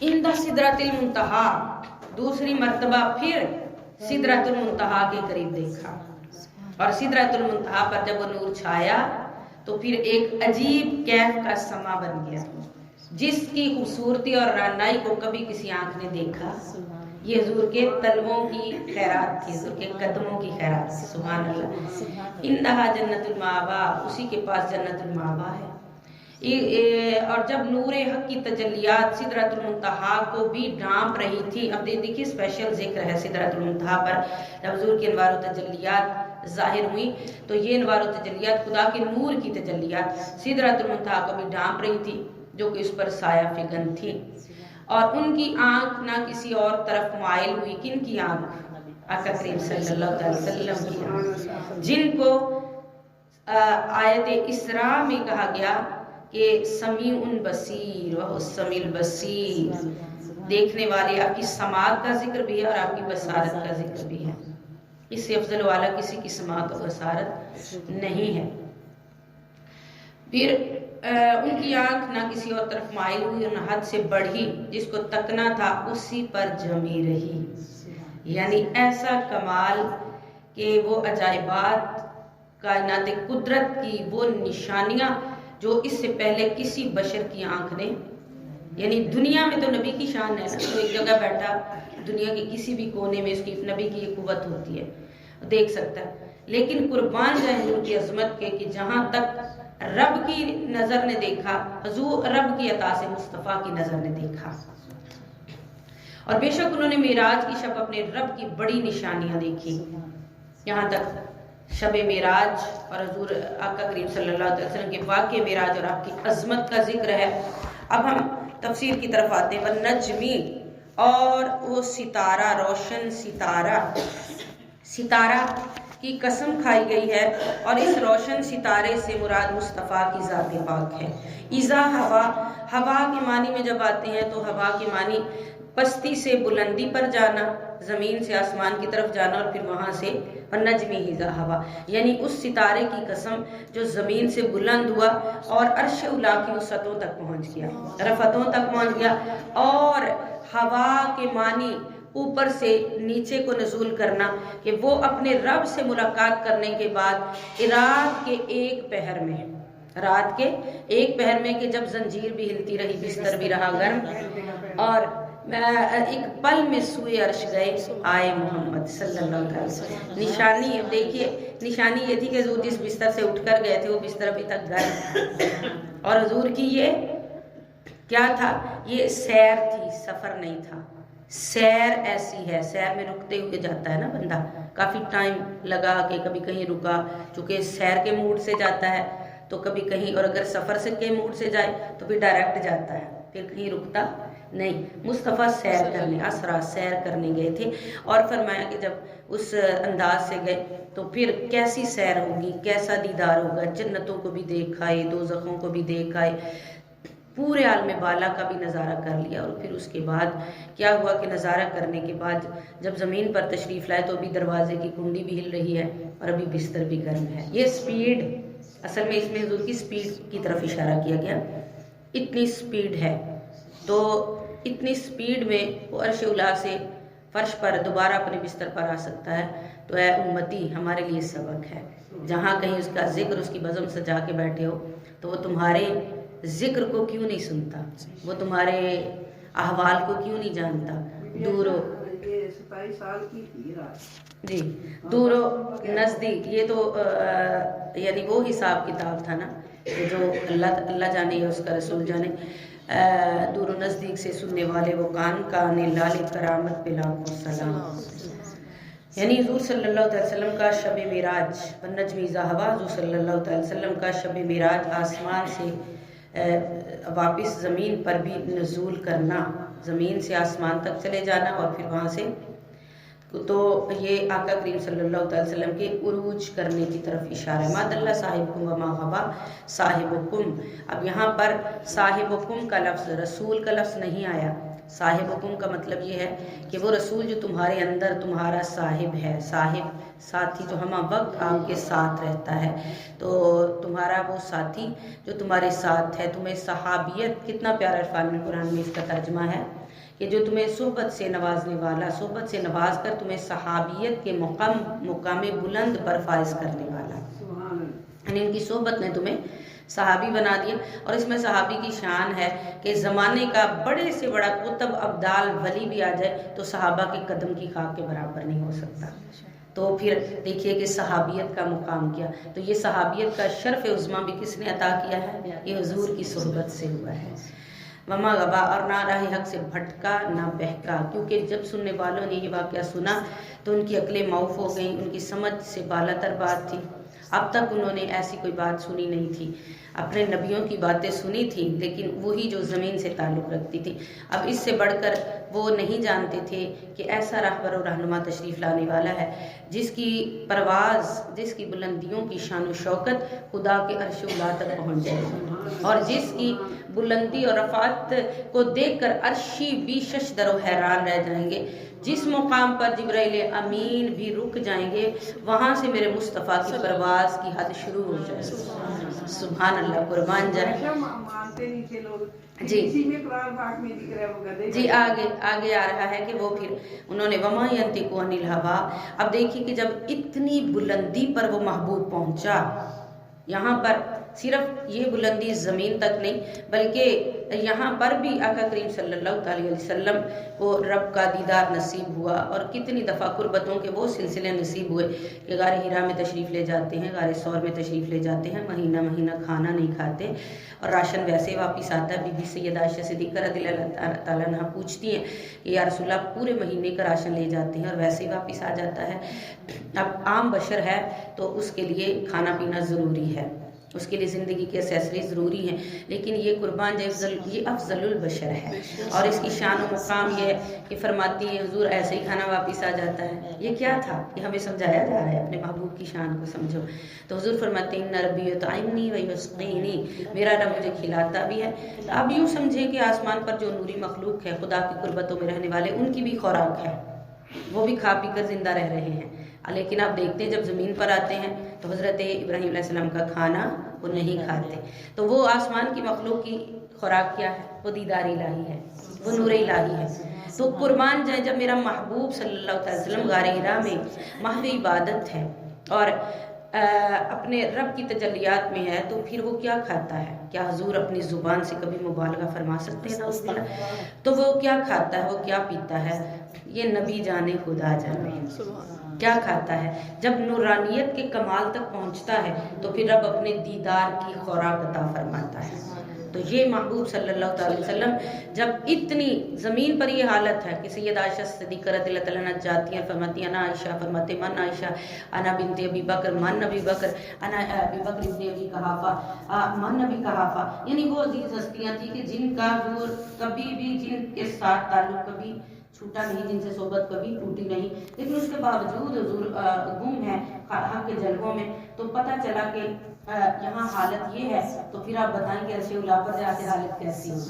इंदा सिदरतुल मुंतहा, दूसरी मर्तबा फिर सिदरतुल मुंतहा के करीब देखा, और सिदरतुल मुंतहा पर जब वो नूर छाया तो फिर एक अजीब कैफ का समा बन गया, जिसकी खूबसूरती और रानाई को कभी किसी आंख ने देखा। ये हुजूर के तलवों की खैरात थी, हुजूर के कदमों की खैरात थी। सुभान अल्लाह। इंदहा जन्नतुल मावा, उसी के पास जन्नतुल मावा है। और जब नूरे हक की तजल्लियात सिदरतुल मुंतहा को भी ढांप रही थी। अब देखिए स्पेशल जिक्र है सिदरतुल मुंतहा पर, जब हुजूर की अनवार व तजल्लियात जाहिर हुई तो ये अनवार व तजल्लियात खुदा के नूर की तजल्लियात सिदरतुल मुंतहा को भी ढांप रही थी, जो कि उस पर साया फिगन थी। और उनकी आंख ना किसी और तरफ माइल हुई। किन की आंख? आका करीम सल्लल्लाहु अलैहि वसल्लम की आंख, जिनको आयत इसरा में कहा गया कि समीउन बसीर व समील बसीर, देखने वाले। आपकी समात का जिक्र भी है और आपकी बसारत का जिक्र भी है। इससे अफजल वाला किसी की समात और बसारत नहीं है। फिर उनकी आंख ना किसी और तरफ माइल हुई और न हद से बढ़ी, जिसको तकना था उसी पर जमी रही। यानी ऐसा कमाल कि वो अजायबात कायनात कुदरत की वो निशानियां जो इससे पहले किसी बशर की आंख ने, यानी दुनिया में तो नबी की शान है ना, तो एक जगह बैठा दुनिया के किसी भी कोने में उसकी नबी की कुव्वत होती है, देख सकता है। लेकिन कुर्बान जाए हुजूर की अजमत के कि जहां तक रब की नजर ने देखा, हुजूर रब की अता से मुस्तफा की नजर ने देखा। और बेशक उन्होंने मेराज की शब अपने रब की बड़ी निशानियां देखी। यहाँ तक शब मेराज और हुजूर आका करीम सल्लल्लाहु अलैहि वसल्लम के वाक़े मेराज और आपकी अजमत का जिक्र है। अब हम तफसीर की तरफ आते हैं। वन नजमी, और वो सितारा, रोशन सितारा, सितारा की कसम खाई गई है, और इस रोशन सितारे से मुराद मुस्तफ़ा की ज़ात पाक है। इज़ा हवा, हवा के मानी में जब आते हैं तो हवा के मानी पस्ती से बुलंदी पर जाना, ज़मीन से आसमान की तरफ जाना, और फिर वहाँ से नजमी इज़ा हवा, यानी उस सितारे की कसम जो ज़मीन से बुलंद हुआ और अर्श उला की वसतों तक पहुँच गया, रफ़तों तक पहुँच गया। और हवा के मानी ऊपर से नीचे को नजूल करना, कि वो अपने रब से मुलाकात करने के बाद रात के एक पहर में, रात के एक पहर में, कि जब जंजीर भी हिलती रही, बिस्तर भी रहा गर्म, और एक पल में सुए अर्श गए आए मोहम्मद सल्लल्लाहु अलैहि वसल्लम। निशानी देखिए, निशानी ये थी कि हुजूर जिस बिस्तर से उठकर गए थे वो बिस्तर अभी तक गर्म था, और हुजूर की ये क्या था? ये सैर थी, सफर नहीं था। सैर ऐसी है, सैर में रुकते हुए जाता है ना बंदा, काफी टाइम लगा के कभी कहीं रुका, चूंकि सैर के मूड से जाता है तो कभी कहीं, और अगर सफर से के मूड से जाए तो फिर डायरेक्ट जाता है, फिर कहीं रुकता नहीं। मुस्तफ़ा सैर करने, असरा सैर करने गए थे, और फरमाया कि जब उस अंदाज से गए तो फिर कैसी सैर होगी, कैसा दीदार होगा। जन्नतों को भी देख आए, दोज़खों को भी देख आए, पूरे आलम बाला का भी नज़ारा कर लिया। और फिर उसके बाद क्या हुआ कि नज़ारा करने के बाद जब ज़मीन पर तशरीफ़ लाए तो अभी दरवाजे की कुंडी भी हिल रही है और अभी बिस्तर भी गर्म है। ये स्पीड, असल में इसमें हुजूर की स्पीड की तरफ इशारा किया गया, इतनी स्पीड है। तो इतनी स्पीड में वो अर्श उला से फर्श पर दोबारा अपने बिस्तर पर आ सकता है। तो ऐ उम्मती, हमारे लिए सबक है, जहाँ कहीं उसका जिक्र, उसकी बज़म सजा के बैठे हो तो वो तुम्हारे जिक्र को क्यों नहीं सुनता, वो तुम्हारे अहवाल को क्यों नहीं जानता। दूरो जी, दूरो नज़दीक, ये तो यानी वो हिसाब किताब था ना जो अल्लाह जाने या उसका रसूल जाने। दूरो नज़दीक से सुनने वाले वो कान ने लाले करामत पे लाखों सलाम। यानी हुजूर सल्लल्लाहु अलैहि वसल्लम का शब मेराज, नजमी ज़हवा, हुजूर सल्लल्लाहु अलैहि वसल्लम का शब मेराज, आसमान से वापस ज़मीन पर भी नज़ूल करना, ज़मीन से आसमान तक चले जाना, और फिर वहाँ से तो ये आका करीम सल्लल्लाहु अलैहि वसल्लम के उरूज करने की तरफ इशारा है। मादल्ला साहिबकुम व मा गवा साहिबकुम। अब यहाँ पर साहिबकुम का लफ्ज़, रसूल का लफ्ज़ नहीं आया। साहिबकुम का मतलब ये है कि वो रसूल जो तुम्हारे अंदर तुम्हारा साहिब है, साहिब ساتھی جو ہمہ وقت آپ کے ساتھ رہتا ہے، تو تمہارا وہ ساتھی جو تمہارے ساتھ ہے، تمہیں صحابیت، کتنا پیارا عرفان قرآن میں اس کا ترجمہ ہے کہ جو تمہیں صحبت سے نوازنے والا، صحبت سے نواز کر تمہیں صحابیت کے مقام بلند پر فائز کرنے والا، یعنی ان کی صحبت نے تمہیں صحابی بنا دیا۔ اور اس میں صحابی کی شان ہے کہ زمانے کا بڑے سے بڑا قطب ابدال ولی بھی آ جائے تو صحابہ کے قدم کی خاک کے برابر نہیں ہو سکتا۔ تو پھر دیکھیے کہ صحابیت کا مقام کیا، تو یہ صحابیت کا شرف عظمیٰ بھی کس نے عطا کیا ہے؟ یہ حضور کی صحبت سے ہوا ہے۔ وما غبا، اور نہ راہ حق سے بھٹکا نہ بہکا، کیونکہ جب سننے والوں نے یہ واقعہ سنا تو ان کی عقلیں معاف ہو گئیں، ان کی سمجھ سے بالاتر بات تھی۔ اب تک انہوں نے ایسی کوئی بات سنی نہیں تھی، اپنے نبیوں کی باتیں سنی تھی لیکن وہی جو زمین سے تعلق رکھتی تھی۔ اب اس سے بڑھ کر وہ نہیں جانتے تھے کہ ایسا رہبر و رہنما تشریف لانے والا ہے جس کی پرواز، جس کی بلندیوں کی شان و شوکت خدا کے عرش اولا تک پہنچ جائے گی، اور جس کی بلندی اور رفعت کو دیکھ کر عرشی بھی ششدر و حیران رہ جائیں گے۔ جس مقام پر جبرائیل امین بھی رک جائیں گے وہاں سے میرے مصطفیٰ کی پرواز کی حد شروع ہو جائے گی۔ سبحان اللہ، قربان جائے۔ جی آگے آ رہا ہے کہ وہ پھر انہوں نے وما ينطق عن الهوى، اب دیکھیے کہ جب اتنی بلندی پر وہ محبوب پہنچا، یہاں پر صرف یہ بلندی زمین تک نہیں بلکہ یہاں پر بھی آقا کریم صلی اللہ علیہ وسلم کو رب کا دیدار نصیب ہوا، اور کتنی دفعہ قربتوں کے وہ سلسلے نصیب ہوئے کہ غار ہرا میں تشریف لے جاتے ہیں، غار ثور میں تشریف لے جاتے ہیں، مہینہ مہینہ کھانا نہیں کھاتے اور راشن ویسے واپس آتا ہے۔ بی بی سیدہ عائشہ صدیقہ رضی اللہ تعالیٰ عنہ پوچھتی ہیں کہ یا رسول اللہ پورے مہینے کا راشن لے جاتے ہیں اور ویسے ہی واپس آ جاتا ہے۔ اب عام بشر ہے تو اس کے لیے کھانا پینا ضروری ہے، اس کے لیے زندگی کی اسیسری ضروری ہیں، لیکن یہ قربان یہ افضل البشر ہے، اور اس کی شان و مقام یہ ہے کہ فرماتی ہے حضور ایسے ہی کھانا واپس آ جاتا ہے۔ یہ کیا تھا؟ یہ ہمیں سمجھایا جا رہا ہے، اپنے محبوب کی شان کو سمجھو۔ تو حضور فرماتے ہیں ان ربی یطعمنی ویسقینی، میرا رب مجھے کھلاتا بھی ہے۔ اب یوں سمجھیں کہ آسمان پر جو نوری مخلوق ہے، خدا کی قربتوں میں رہنے والے، ان کی بھی خوراک ہے، وہ بھی کھا پی کر زندہ رہ رہے ہیں، لیکن آپ دیکھتے ہیں جب زمین پر آتے ہیں تو حضرت ابراہیم علیہ السلام کا کھانا وہ نہیں کھاتے۔ تو وہ آسمان کی مخلوق کی خوراک کیا ہے؟ وہ دیدار الہی ہے، وہ نور الہی ہے۔ تو قربان جائیں جب میرا محبوب صلی اللہ علیہ وسلم غار حرا میں محو عبادت ہے اور اپنے رب کی تجلیات میں ہے تو پھر وہ کیا کھاتا ہے؟ کیا حضور اپنی زبان سے کبھی مبالغہ فرما سکتے ہیں؟ اس دن تو وہ کیا کھاتا ہے، وہ کیا پیتا ہے، یہ نبی جانے خدا جانے کیا کھاتا ہے۔ جب نورانیت کے کمال تک پہنچتا ہے تو پھر رب اپنے دیدار کی خوراک عطا فرماتا ہے۔ تو یہ محبوب صلی اللہ علیہ وسلم جب اتنی زمین پر یہ حالت ہے کہ سیدہ عائشہ صدیقہ رضی اللہ تعالیٰ عنہ جاتی ہیں، فرماتی ہیں انا عائشہ، فرماتے من عائشہ، انا بنت ابی بکر، من ابی بکر، انا ابی بکر ابن ابی قحافہ، من ابی قحافہ، یعنی وہ عزیز ہستیاں تھیں کہ جن کا حضور کبھی بھی، جن کے ساتھ تعلق کبھی چھوٹا نہیں، جن سے صحبت کبھی ٹوٹی نہیں، لیکن اس کے باوجود حضور گم ہے حق کے جلووں میں۔ تو پتہ چلا کہ یہاں حالت یہ ہے، تو پھر آپ بتائیں کہ عرش اولا پر جا کے حالت کیسی ہوگی۔